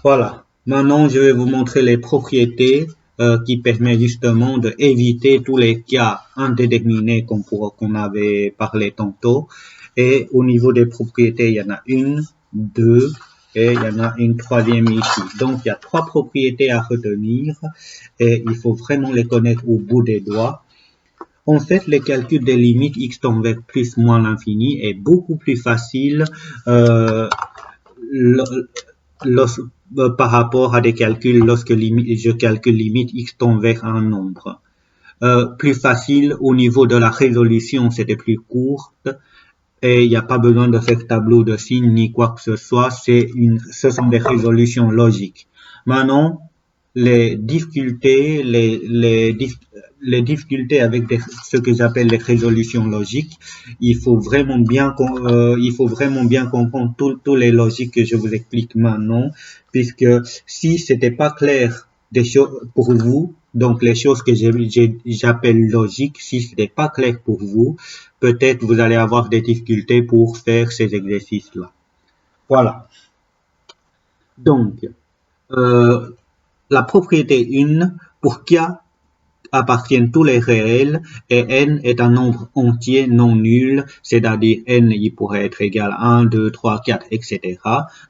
Voilà. Maintenant, je vais vous montrer les propriétés qui permettent justement d'éviter tous les cas indéterminés qu'on avait parlé tantôt. Et au niveau des propriétés, il y en a une, deux, et il y en a une troisième ici. Donc, il y a trois propriétés à retenir et il faut vraiment les connaître au bout des doigts. En fait, le calcul des limites x tend vers plus moins l'infini est beaucoup plus facile par rapport à des calculs lorsque je calcule limite x tend vers un nombre. Plus facile au niveau de la résolution, c'était plus courte et il n'y a pas besoin de faire tableau de signes ni quoi que ce soit, ce sont des résolutions logiques. Maintenant, les difficultés, les difficultés avec ce que j'appelle les résolutions logiques, il faut vraiment bien comprendre tous les logiques que je vous explique maintenant, puisque si c'était pas clair des choses pour vous, donc les choses que j'appelle logiques, si c'était pas clair pour vous, peut-être vous allez avoir des difficultés pour faire ces exercices-là. Voilà. Donc, la propriété 1, pour K appartiennent tous les réels et n est un nombre entier non nul, c'est-à-dire n il pourrait être égal à 1, 2, 3, 4, etc.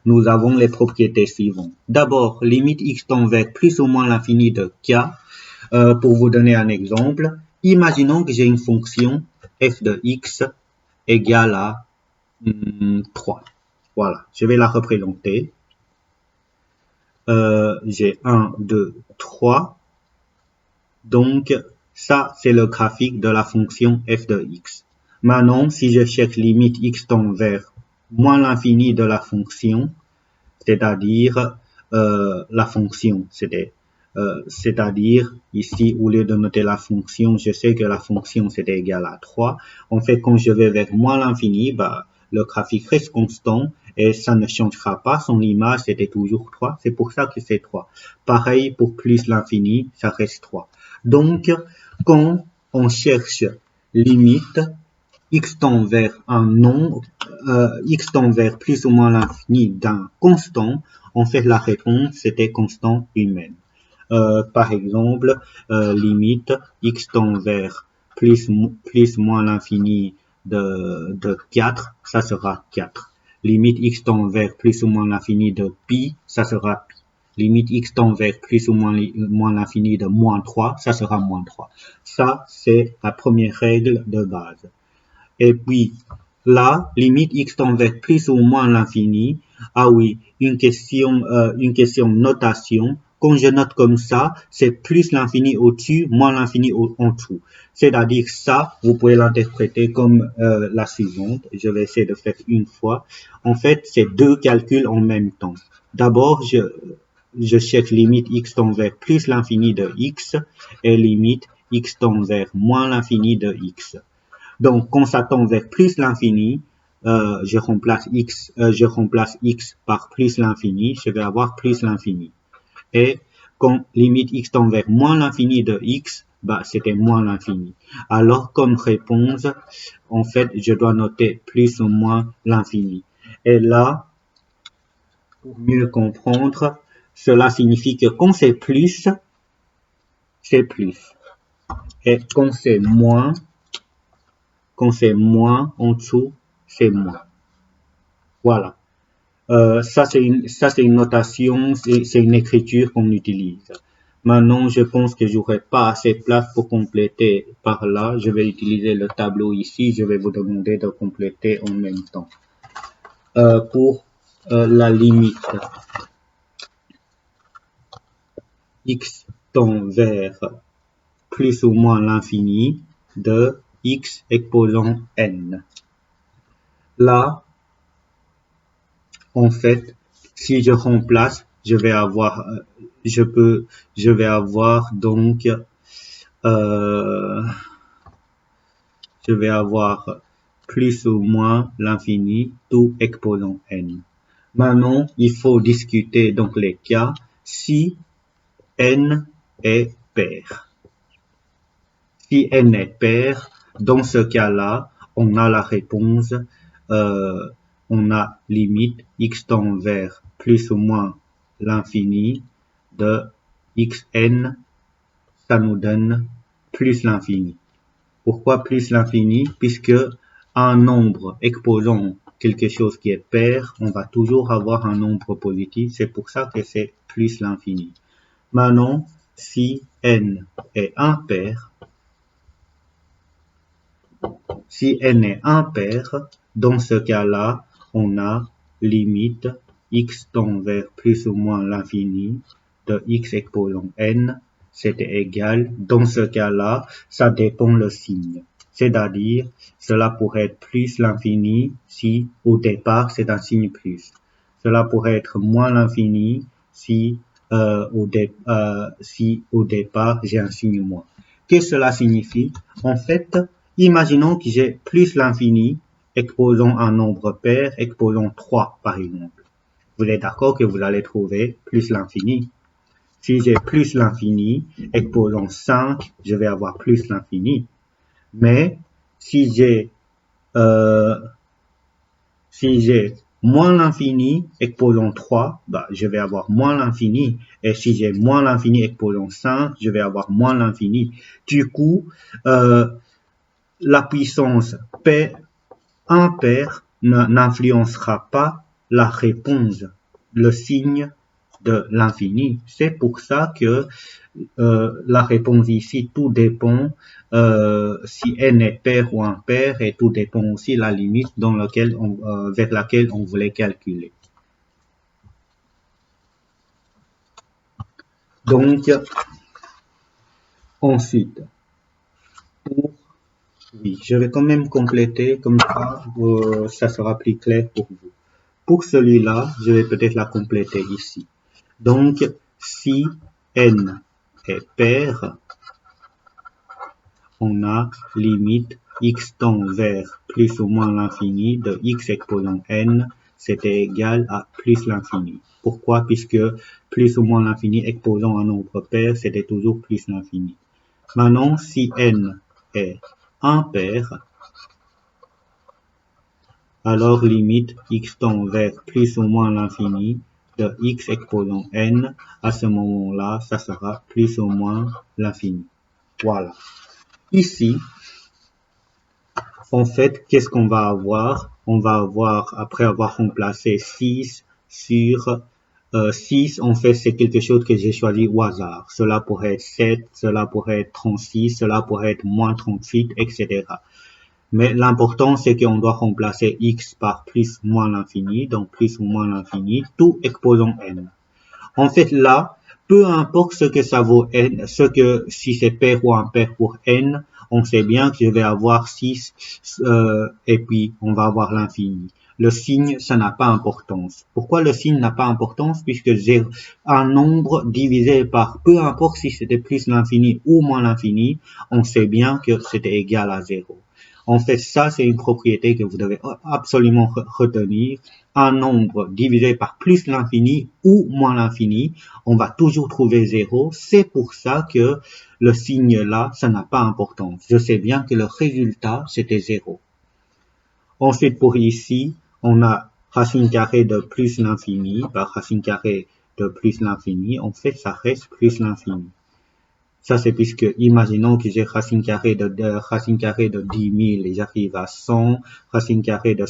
Nous avons les propriétés suivantes. D'abord, limite x tend vers plus ou moins l'infini de K. Pour vous donner un exemple, imaginons que j'ai une fonction f de x égale à 3. Voilà, je vais la représenter. J'ai 1, 2, 3. Donc, ça, c'est le graphique de la fonction f de x. Maintenant, si je cherche limite x tend vers moins l'infini de la fonction, c'est-à-dire la fonction, c'est-à-dire ici, au lieu de noter la fonction, je sais que la fonction c'est égal à 3. En fait, quand je vais vers moins l'infini, le graphique reste constant et ça ne changera pas. Son image, c'était toujours 3. C'est pour ça que c'est 3. Pareil pour plus l'infini, ça reste 3. Donc, quand on cherche limite, x tend vers un nombre, x tend vers plus ou moins l'infini d'un constant, en fait, la réponse, c'était constant humaine. Par exemple, limite x tend vers plus moins l'infini de 4, ça sera 4. Limite x tend vers plus ou moins l'infini de pi, ça sera pi. Limite x tend vers plus ou moins l'infini de moins 3, ça sera moins 3. Ça, c'est la première règle de base. Et puis, là, limite x tend vers plus ou moins l'infini. Ah oui, une question notation. Quand je note comme ça, c'est plus l'infini au-dessus, moins l'infini en dessous. C'est-à-dire ça, vous pouvez l'interpréter comme la suivante. Je vais essayer de faire une fois. En fait, c'est deux calculs en même temps. D'abord, je cherche limite x tend vers plus l'infini de x et limite x tend vers moins l'infini de x. Donc, quand ça tend vers plus l'infini, je remplace x par plus l'infini, je vais avoir plus l'infini. Et quand limite x tend vers moins l'infini de x, c'était moins l'infini. Alors, comme réponse, en fait, je dois noter plus ou moins l'infini. Et là, pour mieux comprendre, cela signifie que quand c'est plus, c'est plus. Et quand c'est moins en dessous, c'est moins. Voilà. Ça, c'est une notation, c'est une écriture qu'on utilise. Maintenant, je pense que j'aurai pas assez de place pour compléter par là. Je vais utiliser le tableau ici. Je vais vous demander de compléter en même temps. Pour la limite x tend vers plus ou moins l'infini de x exposant n. Là, en fait, si je remplace, je vais avoir donc, je vais avoir plus ou moins l'infini, tout exposant n. Maintenant, il faut discuter donc les cas si n est pair. Si n est pair, dans ce cas-là, on a la réponse, on a limite x tend vers plus ou moins l'infini de xn, ça nous donne plus l'infini. Pourquoi plus l'infini? Puisque un nombre exposant quelque chose qui est pair, on va toujours avoir un nombre positif. C'est pour ça que c'est plus l'infini. Maintenant, si n est impair, dans ce cas-là, on a limite x tend vers plus ou moins l'infini de x exposant n, c'est égal. Dans ce cas-là, ça dépend le signe. C'est-à-dire, cela pourrait être plus l'infini si au départ c'est un signe plus. Cela pourrait être moins l'infini si au départ j'ai un signe moins. Qu'est-ce que cela signifie? En fait, imaginons que j'ai plus l'infini exposant un nombre pair, exposant 3 par exemple. Vous êtes d'accord que vous allez trouver plus l'infini. Si j'ai plus l'infini exposant 5, je vais avoir plus l'infini. Mais si j'ai moins l'infini exposant 3, bah, je vais avoir moins l'infini. Et si j'ai moins l'infini exposant 5, je vais avoir moins l'infini. Du coup, la puissance P impair n'influencera pas la réponse, le signe de l'infini. C'est pour ça que la réponse ici, tout dépend si n est pair ou impair, et tout dépend aussi la limite vers laquelle on voulait calculer. Donc, ensuite, oui, je vais quand même compléter, comme ça, ça sera plus clair pour vous. Pour celui-là, je vais peut-être la compléter ici. Donc, si n est pair, on a limite x tend vers plus ou moins l'infini de x exposant n, c'était égal à plus l'infini. Pourquoi? Puisque plus ou moins l'infini exposant un nombre pair, c'était toujours plus l'infini. Maintenant, si n est impair, alors limite x tend vers plus ou moins l'infini de x exposant n, à ce moment-là, ça sera plus ou moins l'infini. Voilà. Ici, en fait, qu'est-ce qu'on va avoir? On va avoir, après avoir remplacé 6 sur 6, en fait, c'est quelque chose que j'ai choisi au hasard. Cela pourrait être 7, cela pourrait être 36, cela pourrait être moins 38, etc. Mais l'important, c'est qu'on doit remplacer x par plus ou moins l'infini, donc plus ou moins l'infini, tout exposant n. En fait, là, peu importe ce que ça vaut n, si c'est pair ou impair pour n, on sait bien que je vais avoir 6 et puis on va avoir l'infini. Le signe, ça n'a pas d'importance. Pourquoi le signe n'a pas d'importance? Puisque j'ai un nombre divisé par, peu importe si c'était plus l'infini ou moins l'infini, on sait bien que c'était égal à 0. En fait, ça, c'est une propriété que vous devez absolument retenir. Un nombre divisé par plus l'infini ou moins l'infini, on va toujours trouver 0. C'est pour ça que le signe là, ça n'a pas d'importance. Je sais bien que le résultat, c'était 0. Ensuite, pour ici, on a racine carrée de plus l'infini par racine carrée de plus l'infini. En fait, ça reste plus l'infini. Ça, c'est puisque, imaginons que j'ai racine carrée de 10 000 et j'arrive à 100, racine carrée de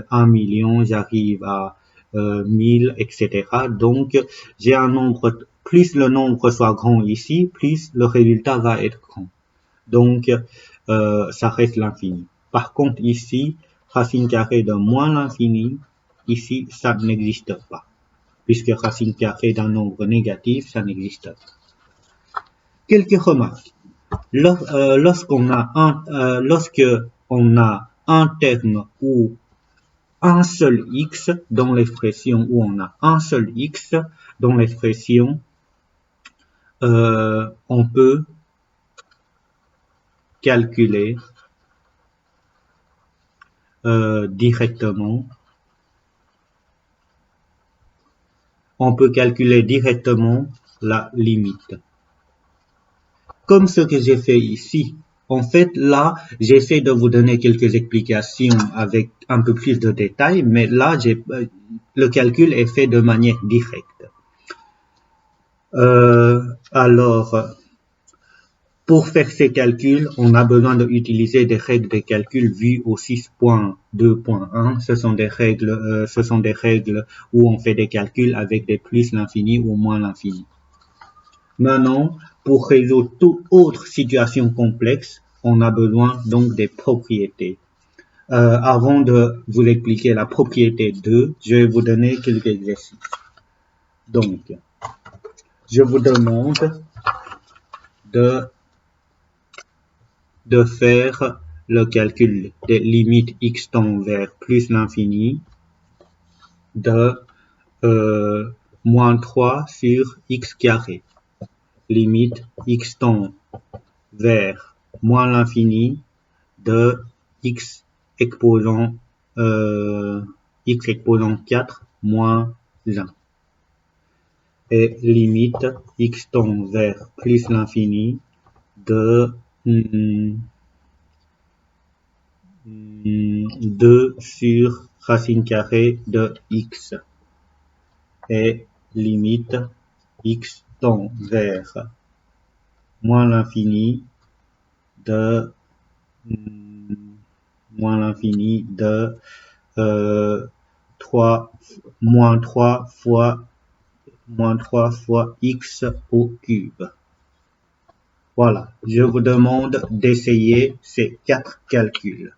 1 million, j'arrive à 1000, etc. Donc, j'ai un nombre, plus le nombre soit grand ici, plus le résultat va être grand. Donc, ça reste l'infini. Par contre, ici, racine carrée de moins l'infini, ici, ça n'existe pas. Puisque racine carrée d'un nombre négatif, ça n'existe pas. Quelques remarques. Lorsque on a un terme ou un seul x dans l'expression, où on a un seul x dans l'expression, on peut calculer directement. On peut calculer directement la limite. Comme ce que j'ai fait ici, En fait, là, j'essaie de vous donner quelques explications avec un peu plus de détails, mais là, le calcul est fait de manière directe. Alors, pour faire ces calculs, on a besoin d'utiliser des règles de calcul vues au 6.2.1. Ce sont des règles où on fait des calculs avec des plus l'infini ou moins l'infini. Maintenant, pour résoudre toute autre situation complexe, on a besoin donc des propriétés. Avant de vous expliquer la propriété 2, je vais vous donner quelques exercices. Donc, je vous demande de faire le calcul des limites x tend vers plus l'infini de moins 3 sur x carré. Limite x tend vers moins l'infini de x exposant 4 moins 1. Et limite x tend vers plus l'infini de 2 sur racine carrée de x. Et limite x tend vers moins l'infini de moins 3 fois x au cube. Voilà, je vous demande d'essayer ces 4 calculs.